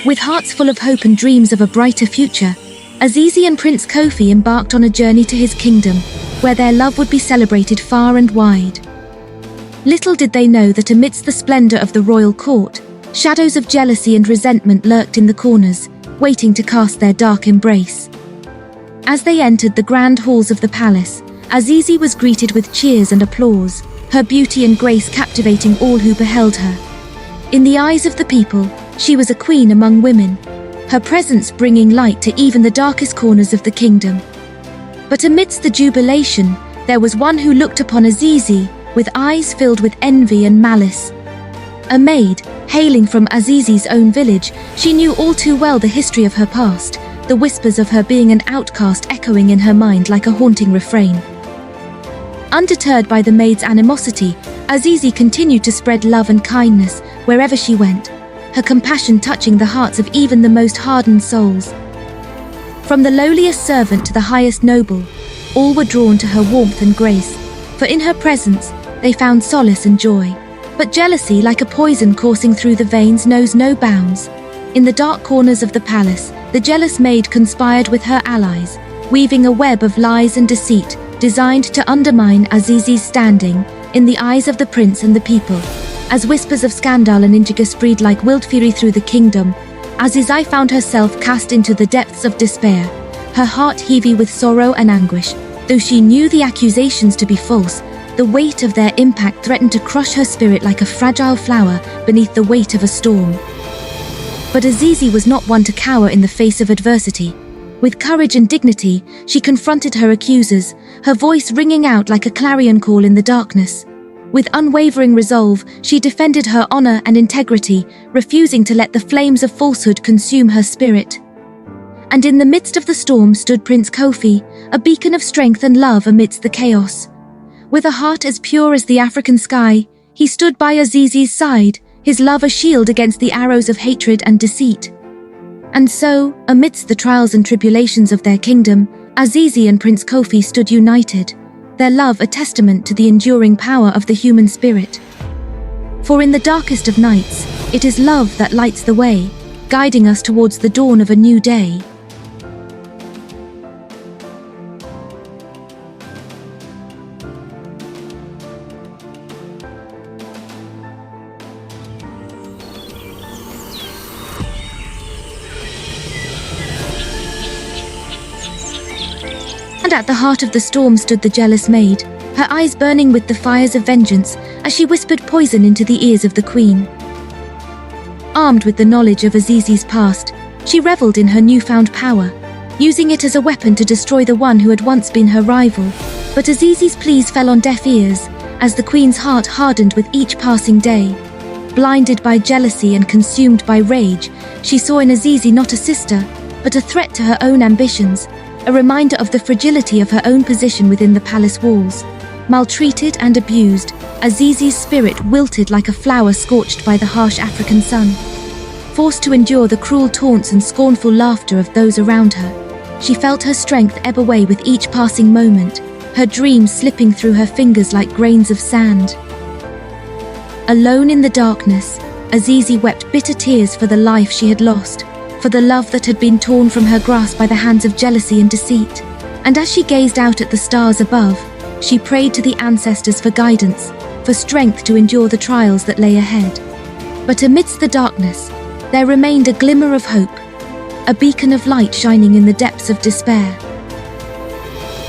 With hearts full of hope and dreams of a brighter future, Azizi and Prince Kofi embarked on a journey to his kingdom, where their love would be celebrated far and wide. Little did they know that amidst the splendor of the royal court, shadows of jealousy and resentment lurked in the corners, waiting to cast their dark embrace. As they entered the grand halls of the palace, Azizi was greeted with cheers and applause, her beauty and grace captivating all who beheld her. In the eyes of the people, she was a queen among women, her presence bringing light to even the darkest corners of the kingdom. But amidst the jubilation, there was one who looked upon Azizi with eyes filled with envy and malice. A maid, hailing from Azizi's own village, she knew all too well the history of her past, the whispers of her being an outcast echoing in her mind like a haunting refrain. Undeterred by the maid's animosity, Azizi continued to spread love and kindness wherever she went, her compassion touching the hearts of even the most hardened souls. From the lowliest servant to the highest noble, all were drawn to her warmth and grace, for in her presence they found solace and joy. But jealousy, like a poison coursing through the veins, knows no bounds. In the dark corners of the palace, the jealous maid conspired with her allies, weaving a web of lies and deceit, designed to undermine Azizi's standing in the eyes of the prince and the people. As whispers of scandal and intrigue spread like wildfire through the kingdom, Azizi found herself cast into the depths of despair, her heart heavy with sorrow and anguish. Though she knew the accusations to be false, the weight of their impact threatened to crush her spirit like a fragile flower beneath the weight of a storm. But Azizi was not one to cower in the face of adversity. With courage and dignity, she confronted her accusers, her voice ringing out like a clarion call in the darkness. With unwavering resolve, she defended her honor and integrity, refusing to let the flames of falsehood consume her spirit. And in the midst of the storm stood Prince Kofi, a beacon of strength and love amidst the chaos. With a heart as pure as the African sky, he stood by Azizi's side, his love a shield against the arrows of hatred and deceit. And so, amidst the trials and tribulations of their kingdom, Azizi and Prince Kofi stood united, their love a testament to the enduring power of the human spirit. For in the darkest of nights, it is love that lights the way, guiding us towards the dawn of a new day. And at the heart of the storm stood the jealous maid, her eyes burning with the fires of vengeance as she whispered poison into the ears of the queen. Armed with the knowledge of Azizi's past, she reveled in her newfound power, using it as a weapon to destroy the one who had once been her rival. But Azizi's pleas fell on deaf ears, as the queen's heart hardened with each passing day. Blinded by jealousy and consumed by rage, she saw in Azizi not a sister, but a threat to her own ambitions, a reminder of the fragility of her own position within the palace walls. Maltreated and abused, Azizi's spirit wilted like a flower scorched by the harsh African sun. Forced to endure the cruel taunts and scornful laughter of those around her, she felt her strength ebb away with each passing moment, her dreams slipping through her fingers like grains of sand. Alone in the darkness, Azizi wept bitter tears for the life she had lost, for the love that had been torn from her grasp by the hands of jealousy and deceit. And as she gazed out at the stars above, she prayed to the ancestors for guidance, for strength to endure the trials that lay ahead. But amidst the darkness, there remained a glimmer of hope, a beacon of light shining in the depths of despair.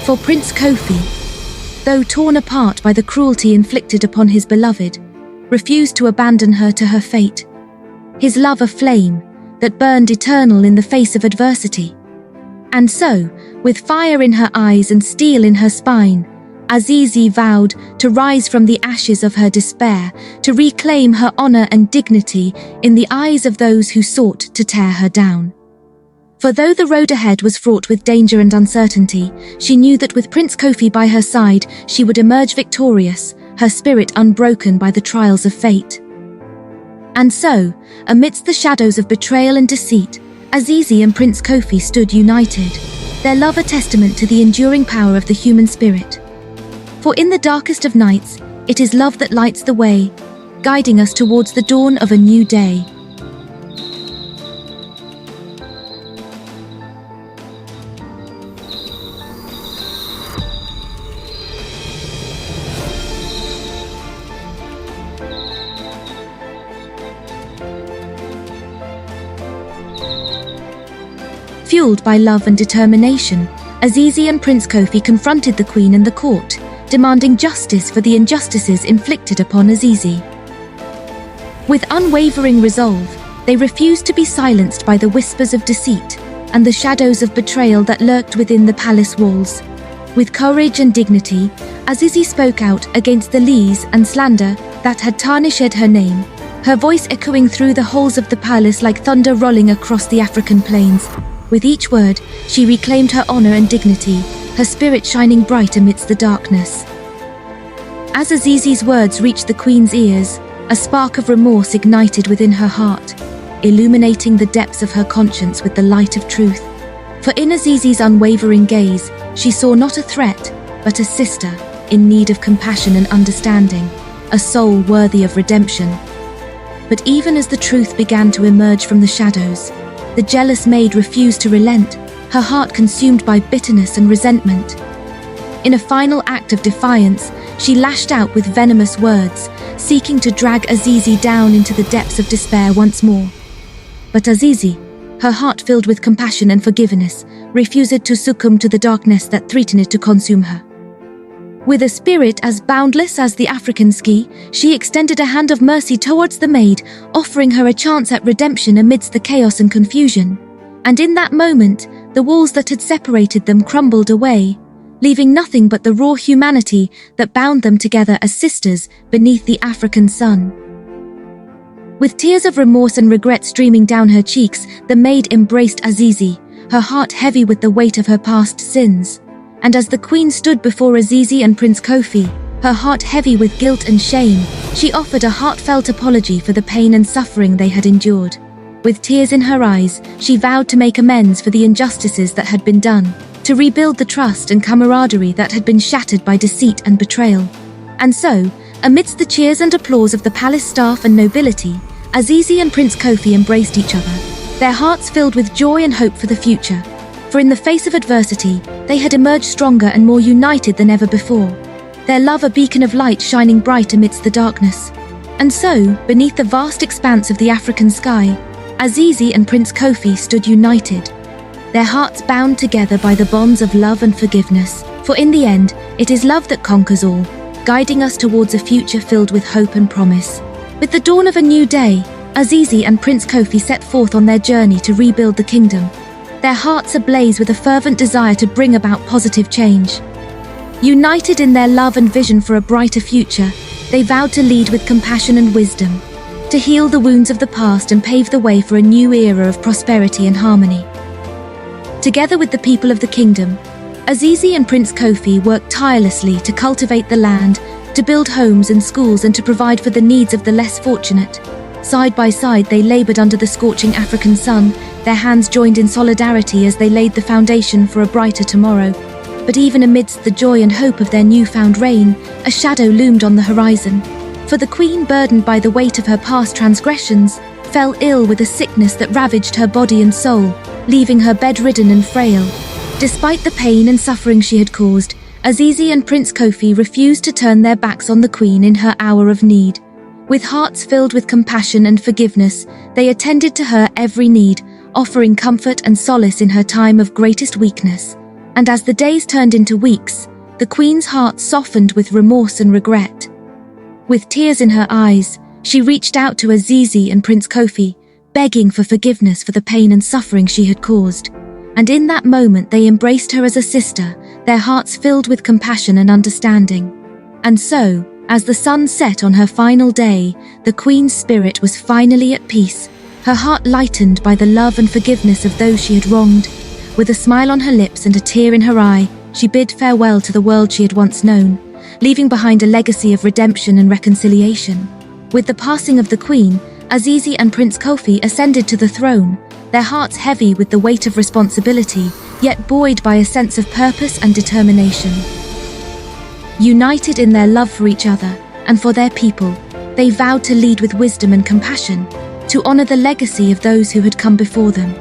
For Prince Kofi, though torn apart by the cruelty inflicted upon his beloved, refused to abandon her to her fate. His love a flame that burned eternal in the face of adversity. And so, with fire in her eyes and steel in her spine, Azizi vowed to rise from the ashes of her despair, to reclaim her honor and dignity in the eyes of those who sought to tear her down. For though the road ahead was fraught with danger and uncertainty, she knew that with Prince Kofi by her side, she would emerge victorious, her spirit unbroken by the trials of fate. And so, amidst the shadows of betrayal and deceit, Azizi and Prince Kofi stood united, their love a testament to the enduring power of the human spirit. For in the darkest of nights, it is love that lights the way, guiding us towards the dawn of a new day. Fueled by love and determination, Azizi and Prince Kofi confronted the Queen and the court, demanding justice for the injustices inflicted upon Azizi. With unwavering resolve, they refused to be silenced by the whispers of deceit and the shadows of betrayal that lurked within the palace walls. With courage and dignity, Azizi spoke out against the lies and slander that had tarnished her name, her voice echoing through the halls of the palace like thunder rolling across the African plains. With each word, she reclaimed her honor and dignity, her spirit shining bright amidst the darkness. As Azizi's words reached the Queen's ears, a spark of remorse ignited within her heart, illuminating the depths of her conscience with the light of truth. For in Azizi's unwavering gaze, she saw not a threat, but a sister in need of compassion and understanding, a soul worthy of redemption. But even as the truth began to emerge from the shadows, the jealous maid refused to relent, her heart consumed by bitterness and resentment. In a final act of defiance, she lashed out with venomous words, seeking to drag Azizi down into the depths of despair once more. But Azizi, her heart filled with compassion and forgiveness, refused to succumb to the darkness that threatened to consume her. With a spirit as boundless as the African sky, she extended a hand of mercy towards the maid, offering her a chance at redemption amidst the chaos and confusion. And in that moment, the walls that had separated them crumbled away, leaving nothing but the raw humanity that bound them together as sisters beneath the African sun. With tears of remorse and regret streaming down her cheeks, the maid embraced Azizi, her heart heavy with the weight of her past sins. And as the Queen stood before Azizi and Prince Kofi, her heart heavy with guilt and shame, she offered a heartfelt apology for the pain and suffering they had endured. With tears in her eyes, she vowed to make amends for the injustices that had been done, to rebuild the trust and camaraderie that had been shattered by deceit and betrayal. And so, amidst the cheers and applause of the palace staff and nobility, Azizi and Prince Kofi embraced each other, their hearts filled with joy and hope for the future. For in the face of adversity, they had emerged stronger and more united than ever before, their love a beacon of light shining bright amidst the darkness. And so, beneath the vast expanse of the African sky, Azizi and Prince Kofi stood united, their hearts bound together by the bonds of love and forgiveness. For in the end, it is love that conquers all, guiding us towards a future filled with hope and promise. With the dawn of a new day, Azizi and Prince Kofi set forth on their journey to rebuild the kingdom, their hearts ablaze with a fervent desire to bring about positive change. United in their love and vision for a brighter future, they vowed to lead with compassion and wisdom, to heal the wounds of the past and pave the way for a new era of prosperity and harmony. Together with the people of the kingdom, Azizi and Prince Kofi worked tirelessly to cultivate the land, to build homes and schools and to provide for the needs of the less fortunate. Side by side, they labored under the scorching African sun, their hands joined in solidarity as they laid the foundation for a brighter tomorrow. But even amidst the joy and hope of their newfound reign, a shadow loomed on the horizon. For the Queen, burdened by the weight of her past transgressions, fell ill with a sickness that ravaged her body and soul, leaving her bedridden and frail. Despite the pain and suffering she had caused, Azizi and Prince Kofi refused to turn their backs on the Queen in her hour of need. With hearts filled with compassion and forgiveness, they attended to her every need, offering comfort and solace in her time of greatest weakness. And as the days turned into weeks, the Queen's heart softened with remorse and regret. With tears in her eyes, she reached out to Azizi and Prince Kofi, begging for forgiveness for the pain and suffering she had caused. And in that moment they embraced her as a sister, their hearts filled with compassion and understanding. And so, as the sun set on her final day, the Queen's spirit was finally at peace, her heart lightened by the love and forgiveness of those she had wronged. With a smile on her lips and a tear in her eye, she bid farewell to the world she had once known, leaving behind a legacy of redemption and reconciliation. With the passing of the Queen, Azizi and Prince Kofi ascended to the throne, their hearts heavy with the weight of responsibility, yet buoyed by a sense of purpose and determination. United in their love for each other and for their people, they vowed to lead with wisdom and compassion, to honor the legacy of those who had come before them.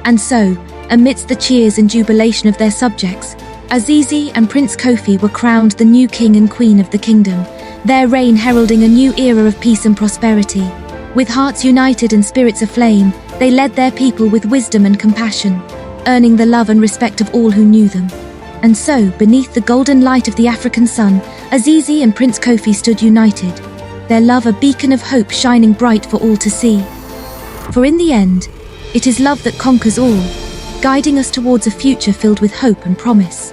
And so, amidst the cheers and jubilation of their subjects, Azizi and Prince Kofi were crowned the new king and queen of the kingdom, their reign heralding a new era of peace and prosperity. With hearts united and spirits aflame, they led their people with wisdom and compassion, earning the love and respect of all who knew them. And so, beneath the golden light of the African sun, Azizi and Prince Kofi stood united, their love a beacon of hope shining bright for all to see. For in the end, it is love that conquers all, guiding us towards a future filled with hope and promise.